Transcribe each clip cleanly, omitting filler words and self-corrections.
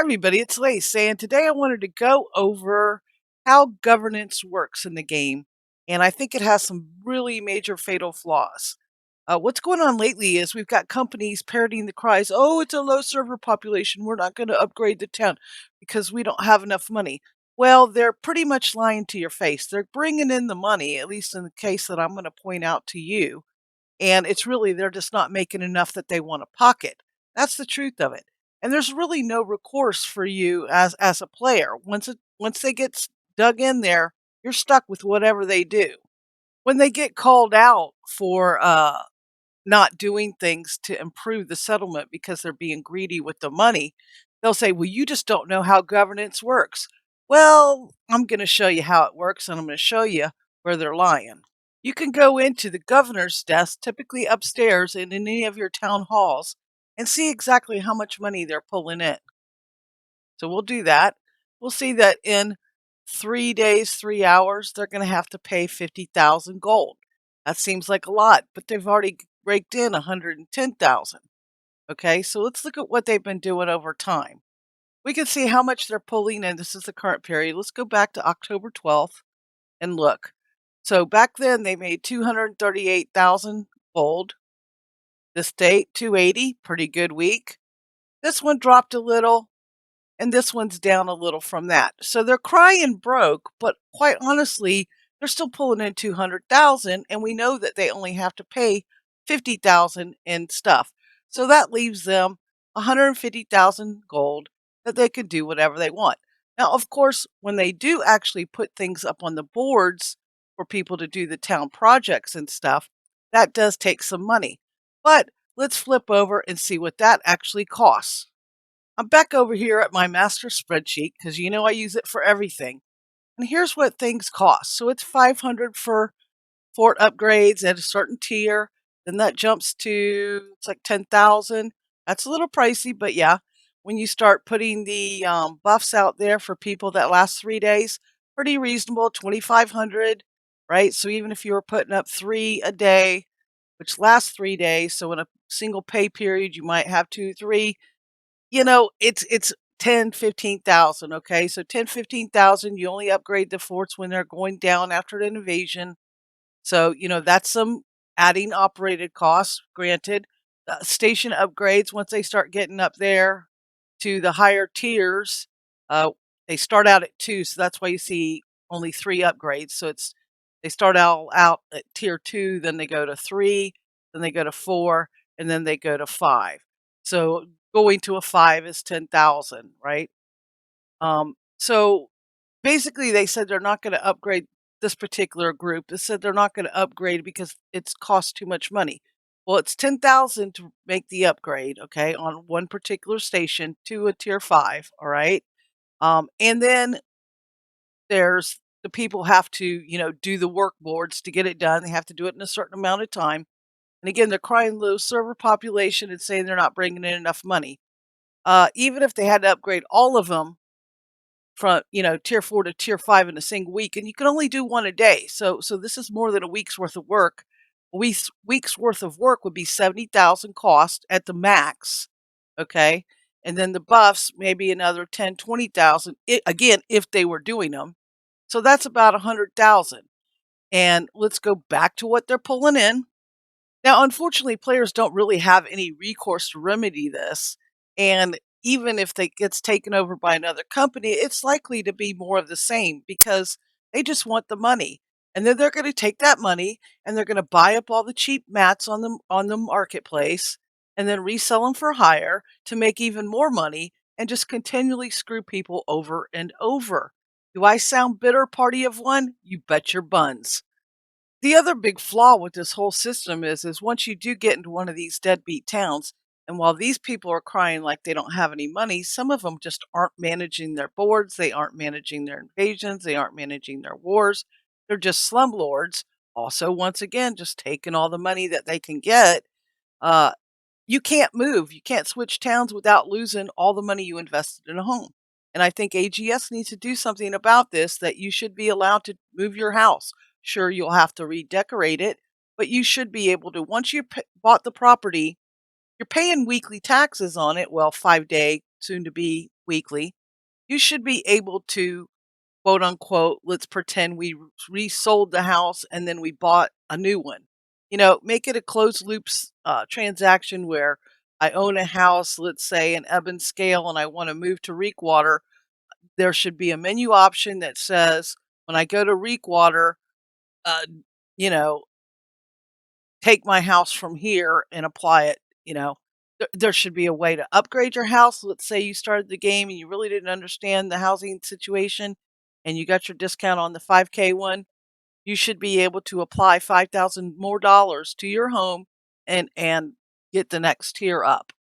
everybody, it's Lace, and today I wanted to go over how governance works in the game, and I think it has some really major fatal flaws. What's going on lately is we've got companies parroting the cries, "Oh, it's a low server population. We're not going to upgrade the town because we don't have enough money." Well, they're pretty much lying to your face. They're bringing in the money, at least in the case that I'm going to point out to you. And it's really they're just not making enough that they want to pocket. That's the truth of it. And there's really no recourse for you as a player. Once they get dug in there, you're stuck with whatever they do. When they get called out for not doing things to improve the settlement because they're being greedy with the money, they'll say, "Well, you just don't know how governance works." Well, I'm going to show you how it works, and I'm going to show you where they're lying. You can go into the governor's desk, typically upstairs in any of your town halls, and see exactly how much money they're pulling in. So we'll do that. We'll see that in 3 days, 3 hours, they're going to have to pay 50,000 gold. That seems like a lot, but they've already raked in 110,000. Okay, so let's look at what they've been doing over time. We can see how much they're pulling in. This is the current period. Let's go back to October 12th and look. So back then they made 238,000 gold. This date, 280, pretty good week. This one dropped a little, and this one's down a little from that. So they're crying broke, but quite honestly, they're still pulling in 200,000, and we know that they only have to pay 50,000 in stuff. So that leaves them 150,000 gold that they can do whatever they want. Now, of course, when they do actually put things up on the boards for people to do the town projects and stuff, that does take some money. But let's flip over and see what that actually costs. I'm back over here at my master spreadsheet because you know I use it for everything. And here's what things cost. So it's 500 for fort upgrades at a certain tier. Then that jumps to it's like 10,000. That's a little pricey, but yeah, when you start putting the buffs out there for people that last 3 days, pretty reasonable. 2,500, right? So even if you were putting up 3 a day, which lasts 3 days, so in a single pay period you might have two, three, it's 10, 15,000, okay? So 10, 15,000, you only upgrade the forts when they're going down after an invasion. So, that's some adding operated costs, granted. Station upgrades, once they start getting up there to the higher tiers, uh, they start out at 2, so that's why you see only 3 upgrades. So they start out at tier 2, then they go to 3, then they go to 4, and then they go to 5. So going to a 5 is 10,000, right? So basically they said they're not gonna upgrade this particular group. They said they're not gonna upgrade because it's cost too much money. Well, it's 10,000 to make the upgrade, okay, on one particular station to a tier 5, all right? And then there's the people have to, do the work boards to get it done. They have to do it in a certain amount of time. And again, they're crying low server population and saying they're not bringing in enough money. Even if they had to upgrade all of them from, tier 4 to tier 5 in a single week, and you can only do one a day. So this is more than a week's worth of work. A week's worth of work would be 70,000 cost at the max, okay? And then the buffs, maybe another 10, 20,000, again, if they were doing them. So that's about 100,000. And let's go back to what they're pulling in. Now, unfortunately, players don't really have any recourse to remedy this, and even if they gets taken over by another company, it's likely to be more of the same because they just want the money. And then they're going to take that money and they're going to buy up all the cheap mats on the marketplace and then resell them for higher to make even more money and just continually screw people over and over. Do I sound bitter, party of one? You bet your buns. The other big flaw with this whole system is once you do get into one of these deadbeat towns, and while these people are crying like they don't have any money, some of them just aren't managing their boards, they aren't managing their invasions, they aren't managing their wars. They're just slumlords. Also, once again, just taking all the money that they can get. Uh, you can't move. You can't switch towns without losing all the money you invested in a home. And I think AGS needs to do something about this, that you should be allowed to move your house. Sure, you'll have to redecorate it, but you should be able to, once you bought the property, you're paying weekly taxes on it. Well, 5 day soon to be weekly, you should be able to, quote unquote, let's pretend we resold the house and then we bought a new one. Make it a closed loops transaction where I own a house, let's say in Eben Scale, and I want to move to Reekwater. There should be a menu option that says, when I go to Reekwater, uh, you know, take my house from here and apply it. There should be a way to upgrade your house. Let's say you started the game and you really didn't understand the housing situation and you got your discount on the 5K one. You should be able to apply 5,000 more dollars to your home and get the next tier up.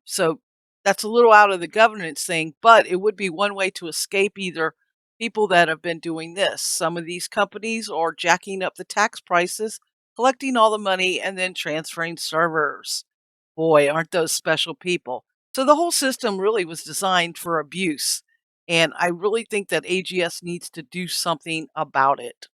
So that's a little out of the governance thing, but it would be one way to escape either people that have been doing this. Some of these companies are jacking up the tax prices, collecting all the money, and then transferring servers. Boy, aren't those special people. So the whole system really was designed for abuse. And I really think that AGS needs to do something about it.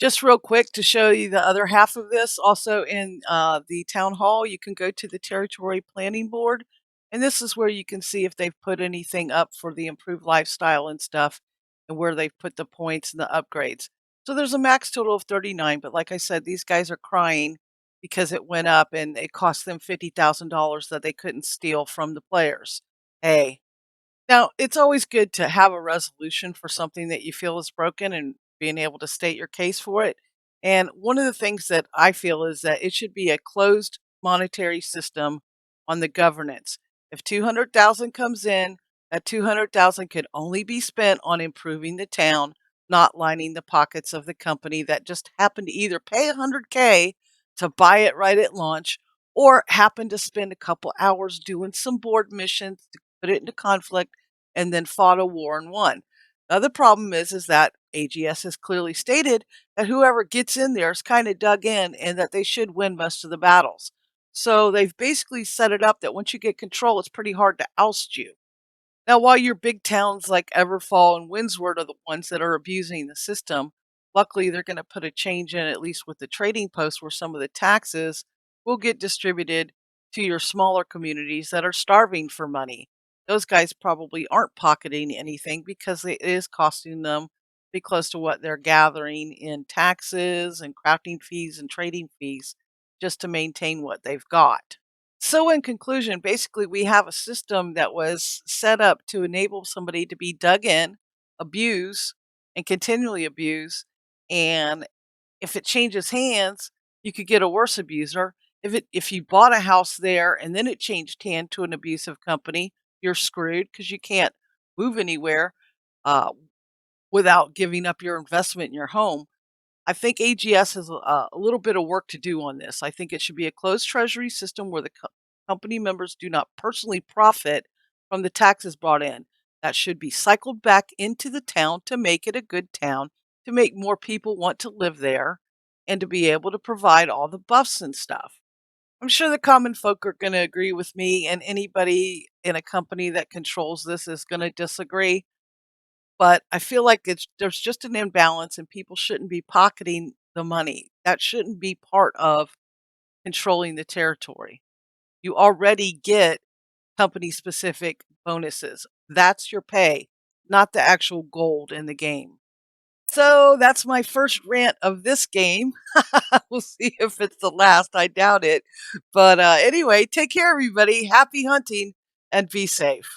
Just real quick to show you the other half of this, also in the town hall, you can go to the Territory Planning Board, and this is where you can see if they've put anything up for the improved lifestyle and stuff, and where they've put the points and the upgrades. So there's a max total of 39, but like I said, these guys are crying because it went up and it cost them $50,000 that they couldn't steal from the players. Hey, now, it's always good to have a resolution for something that you feel is broken and being able to state your case for it. And one of the things that I feel is that it should be a closed monetary system on the governance. If 200,000 comes in, that 200,000 could only be spent on improving the town, not lining the pockets of the company that just happened to either pay 100K to buy it right at launch or happen to spend a couple hours doing some board missions to put it into conflict and then fought a war and won. The other problem is that AGS has clearly stated that whoever gets in there is kind of dug in and that they should win most of the battles. So they've basically set it up that once you get control, it's pretty hard to oust you. Now, while your big towns like Everfall and Windsward are the ones that are abusing the system, luckily they're going to put a change in, at least with the trading posts, where some of the taxes will get distributed to your smaller communities that are starving for money. Those guys probably aren't pocketing anything because it is costing them pretty close to what they're gathering in taxes and crafting fees and trading fees just to maintain what they've got. So, in conclusion, basically, we have a system that was set up to enable somebody to be dug in, abuse, and continually abuse. And if it changes hands, you could get a worse abuser. If you bought a house there and then it changed hand to an abusive company, you're screwed because you can't move anywhere uh, without giving up your investment in your home. I think AGS has a little bit of work to do on this. I think it should be a closed treasury system where the company members do not personally profit from the taxes brought in. That should be cycled back into the town to make it a good town, to make more people want to live there, and to be able to provide all the buffs and stuff. I'm sure the common folk are going to agree with me, and anybody in a company that controls this is going to disagree. But I feel like there's just an imbalance and people shouldn't be pocketing the money. That shouldn't be part of controlling the territory. You already get company specific bonuses. That's your pay, not the actual gold in the game. So that's my first rant of this game. We'll see if it's the last. I doubt it. But anyway, take care, everybody. Happy hunting and be safe.